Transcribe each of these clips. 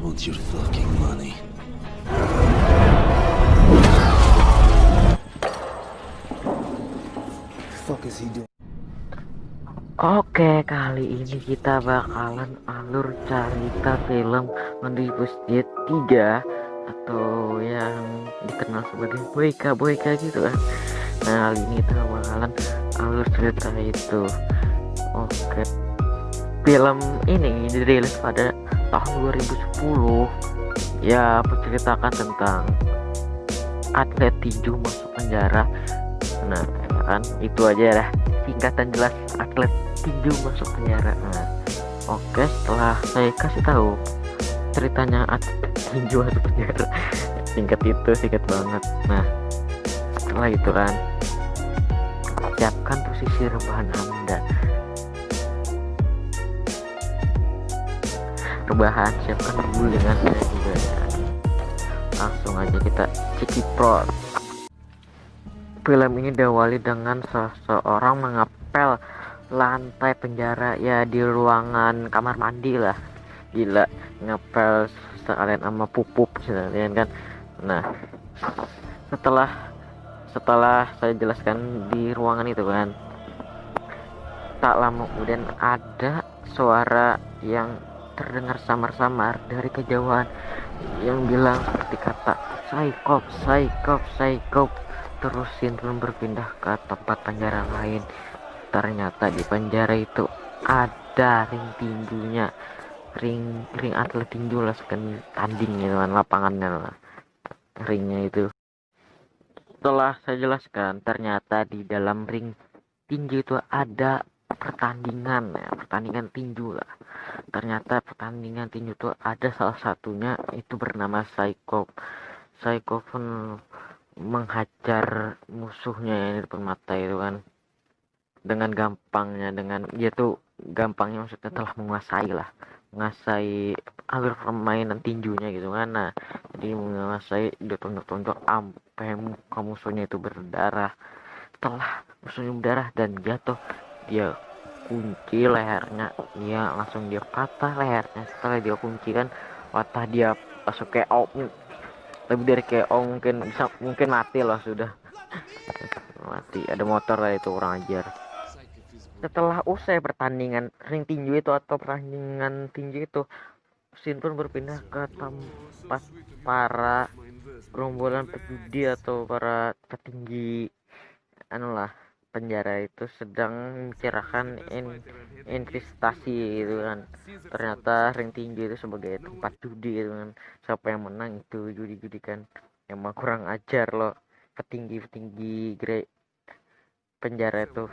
want your fucking money. Fuck is he doing? Oke, kali ini kita bakalan alur cerita film Omnibus Jet 3 atau yang dikenal sebagai Boyka gitu kan. Nah, kali ini kita bakalan alur cerita itu. Oke. Film ini dirilis pada tahun 2010. Ya, menceritakan tentang atlet tinju masuk penjara. Nah, ya kan itu aja dah, singkatan jelas, atlet tinju masuk penjara. Nah, oke, setelah saya kasih tahu ceritanya atlet tinju masuk penjara, singkat banget. Nah, setelah itu kan, siapkan posisi rebahan Anda. Rebahan, siapkan dulu dengan saya juga ya. Langsung aja kita cikiprot. Film ini diawali dengan seseorang mengepel lantai penjara, ya di ruangan kamar mandi lah. Gila, ngepel sekalian sama pupup sekalian kan. Nah, setelah setelah saya jelaskan di ruangan itu kan, tak lama kemudian ada suara yang terdengar samar-samar dari kejauhan yang bilang seperti kata Psychop. Terus sinetron berpindah ke tempat penjara lain. Ternyata di penjara itu ada ring tinjunya, ring atlet tinju lah, kan tanding gitu kan, lapangannya lah, ringnya itu. Setelah saya jelaskan, ternyata di dalam ring tinju itu ada pertandingan tinju lah. Ternyata pertandingan tinju itu ada salah satunya itu bernama Psycho pun menghajar musuhnya yang di depan mata itu kan, dengan gampangnya, dengan dia tuh gampangnya maksudnya telah menguasai alur permainan tinjunya gitu kan. Nah, jadi menguasai, dia tonjok-tonjok sampai muka musuhnya itu berdarah. Setelah musuhnya berdarah dan jatuh, dia kunci lehernya, dia patah lehernya. Setelah dia kunci kan, watah dia langsung kayak lebih dari KO, mungkin mati lah sudah. Mati, ada motor lah, itu orang ajar. Setelah usai pertandingan ring tinju itu atau pertandingan tinju itu, scene pun berpindah ke tempat para gerombolan pejudi atau para petinggi anulah penjara itu sedang membicarakan investasi gitu kan. Ternyata ring tinju itu sebagai tempat judi gitu kan, siapa yang menang itu judi kan. Emang kurang ajar loh petinggi penjara itu.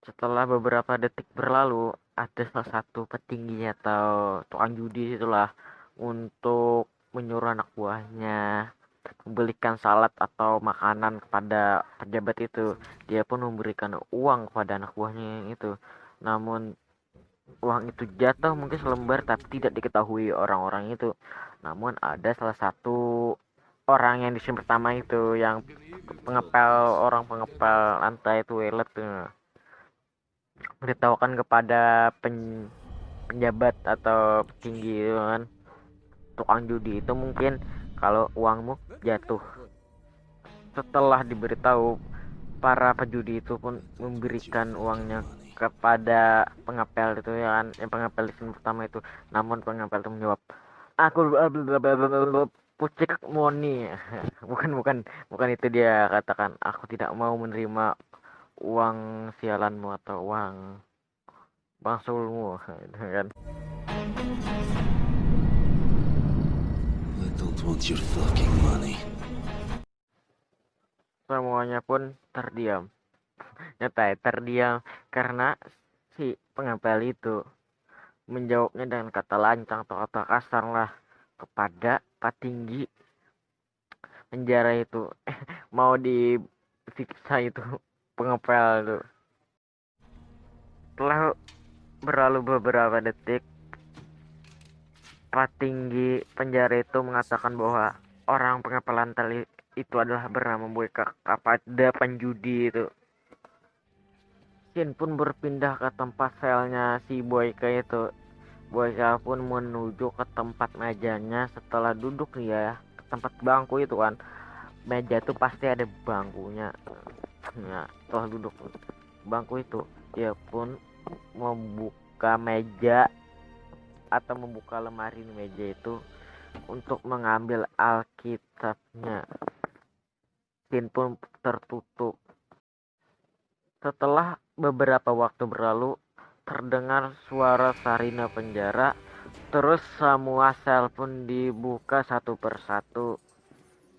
Setelah beberapa detik berlalu, ada salah satu petinggi atau tukang judi itulah untuk menyuruh anak buahnya membelikan salad atau makanan kepada pejabat itu. Dia pun memberikan uang kepada anak buahnya itu. Namun uang itu jatuh mungkin selembar, tapi tidak diketahui orang-orang itu. Namun ada salah satu orang yang di scene pertama itu, yang pengepel lantai toilet tuh, beritahukan kepada penjabat atau petinggi itu kan, tukang judi itu mungkin kalau uangmu jatuh. Setelah diberitahu, para pejudi itu pun memberikan uangnya kepada pengepel itu ya kan, yang pengepel di sini pertama itu. Namun pengepel itu menjawab, aku pucik money. bukan itu dia katakan, aku tidak mau menerima uang sialanmu atau uang bangsulmu kan. I don't want your fucking money. Semuanya pun terdiam. Terdiam karena si pengepel itu menjawabnya dengan kata lancang atau kata kasar lah kepada petinggi penjara itu. Mau disiksa itu pengepel itu. Setelah berlalu beberapa detik, petinggi penjara itu mengatakan bahwa orang pengepelan tali itu adalah bernama Boyka kepada penjudi itu. Scene pun berpindah ke tempat selnya si Boyka itu. Boyka pun menuju ke tempat mejanya. Setelah duduk dia ke tempat bangku itu kan, meja itu pasti ada bangkunya. Nah, setelah duduk bangku itu, dia pun membuka meja atau membuka lemari meja itu untuk mengambil Alkitabnya. Pintu tertutup. Setelah beberapa waktu berlalu, terdengar suara sarina penjara. Terus semua sel pun dibuka satu persatu.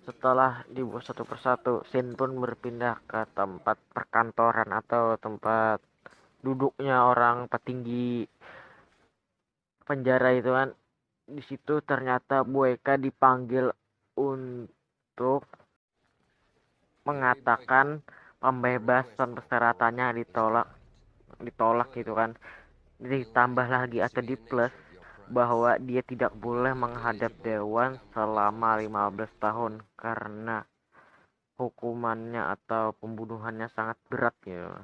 Setelah dibuka satu persatu, Sin pun berpindah ke tempat perkantoran atau tempat duduknya orang petinggi penjara itu kan. Di situ ternyata Boyka dipanggil untuk mengatakan pembebasan persyaratannya ditolak gitu kan. Ditambah lagi atau di plus bahwa dia tidak boleh menghadap dewan selama 15 tahun karena hukumannya atau pembunuhannya sangat berat ya.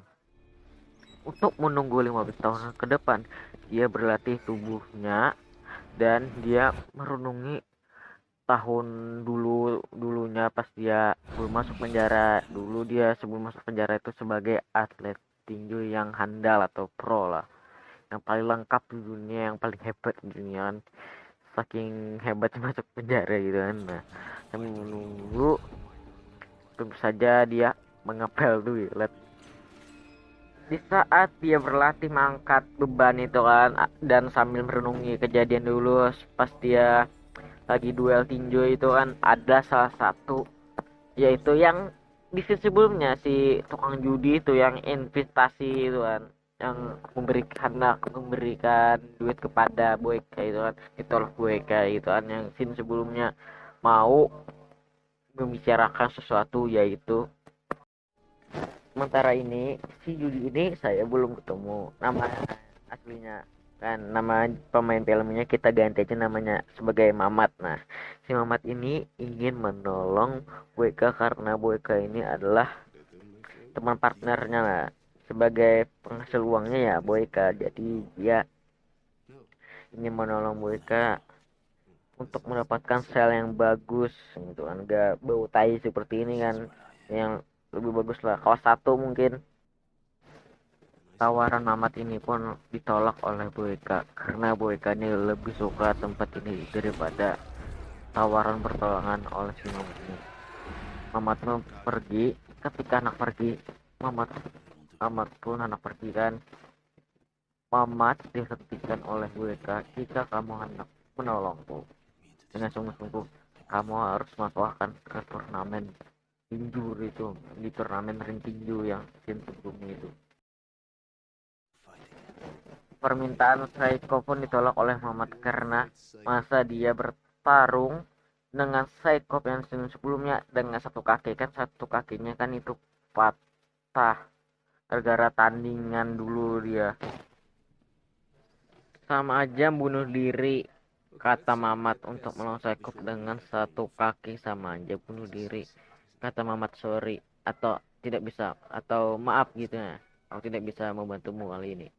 Untuk menunggu 15 tahun ke depan, dia berlatih tubuhnya dan dia merenungi tahun dulunya pas dia belum masuk penjara. Dulu dia sebelum masuk penjara itu sebagai atlet tinju yang handal atau pro lah, yang paling lengkap di dunia, yang paling hebat di dunia kan. Saking hebatnya masuk penjara gitu kan. Nah, sambil menunggu, tentu saja dia mengepel duit. Di saat dia berlatih mengangkat beban itu kan, dan sambil merenungi kejadian dulu pas dia lagi duel tinju itu kan, ada salah satu yaitu yang di sisi sebelumnya si tukang judi itu yang investasi itu kan, yang memberikan duit kepada Boyka itu kan, ditolak Boyka itu kan, yang scene sebelumnya mau membicarakan sesuatu yaitu. Sementara ini si judi ini saya belum ketemu nama aslinya kan, nama pemain filmnya kita ganti aja namanya sebagai Mamat. Nah, si Mamat ini ingin menolong Boyka karena Boyka ini adalah teman partnernya lah, sebagai penghasil uangnya ya Boyka, jadi dia ingin menolong Boyka untuk mendapatkan sel yang bagus gitu kan, gak bau tai seperti ini kan, yang lebih bagus lah, kaos satu mungkin. Tawaran Mamat ini pun ditolak oleh Boyka karena Boyka ini lebih suka tempat ini daripada tawaran pertolongan oleh si Mamat ini. Mamat pun pergi. Ketika anak pergi, Mamat Mamat pun anak pergi kan. Mamat dihentikan oleh Boyka, jika kamu hendak menolongku dengan sungguh-sungguh, kamu harus masukkan ke turnamen tinju itu, di turnamen ring tinju yang sebelumnya itu. Permintaan Saiko pun ditolak oleh Mamat karena masa dia bertarung dengan Saiko yang sebelumnya dengan satu kaki kan, satu kakinya kan itu patah gara-gara tandingan dulu dia. Sama aja bunuh diri, kata Mamat. Untuk melawan Saiko dengan satu kaki sama aja bunuh diri, kata Mamat. Sorry atau tidak bisa, atau maaf gitu ya, aku tidak bisa membantumu kali ini.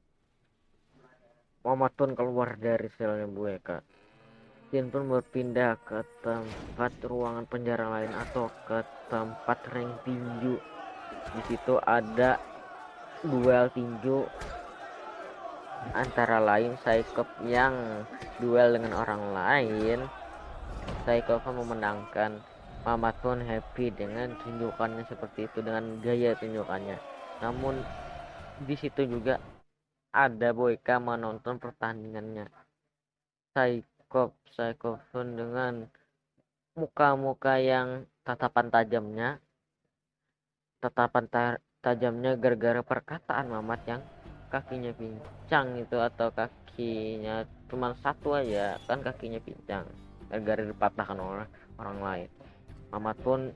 Muhammad pun keluar dari selnya Boyka. Jin pun berpindah ke tempat ruangan penjara lain atau ke tempat ring tinju. Di situ ada duel tinju antara lain Saikop yang duel dengan orang lain. Saikop memenangkan. Muhammad pun happy dengan tunjukannya seperti itu, dengan gaya tunjukannya. Namun di situ juga ada Boyka menonton pertandingannya. Saikov pun dengan muka-muka yang tajamnya gara-gara perkataan Mamat yang kakinya pincang itu, atau kakinya cuma satu aja kan, kakinya pincang gara-gara dipatahkan oleh orang lain. Mamat pun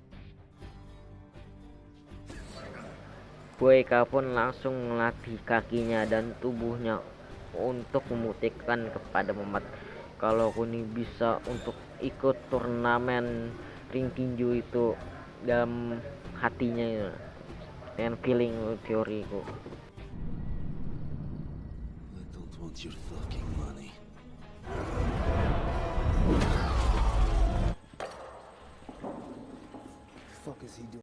Boyka pun langsung melatih kakinya dan tubuhnya untuk membuktikan kepada Mamat kalau Kuni bisa untuk ikut turnamen ring tinju itu dalam hatinya ya, dengan feeling teoriku. I don't want your fucking money. fuck is he doing?